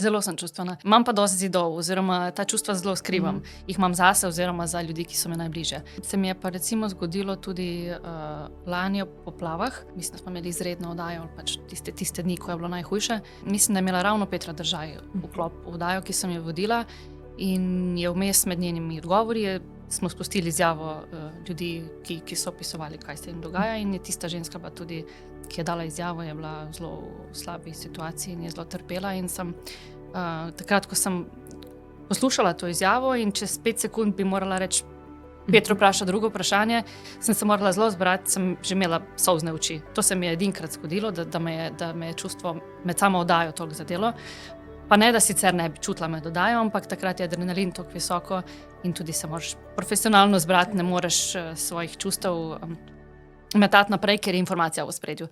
Zelo sem čustvena. Imam pa dosti zidov, oziroma ta čustva zelo skrivam. Jih imam zase oziroma za ljudi, ki so mi najbližje. Se mi je pa recimo zgodilo tudi lani ob poplavah. Mislim, da smo imeli izredno oddajo, pač tiste dni, ko je bilo najhujše. Mislim, da je imela ravno Petra Držaj vklop v oddajo, ki sem jo vodila, in je vmes med njenimi odgovori smo spustili izjavo ljudi, ki so opisovali, kaj se jim dogaja, in je tista ženska pa tudi, ki je dala izjavo, je bila zelo v slabi situaciji in je zelo trpela, in sem takrat, ko sem poslušala to izjavo in čez 5 sekund bi morala reči Petru vpraša drugo vprašanje, sem se morala zelo zbrati, sem že imela solzne oči. To se mi je edinkrat zgodilo, da me je čustvo med samo oddajo toliko zadelo. Pa ne, da sicer ne bi čutila med oddajo, ampak takrat je adrenalin toliko visoko in tudi se moraš profesionalno zbrati, ne moreš svojih čustev metati naprej, ker je informacija v ospredju.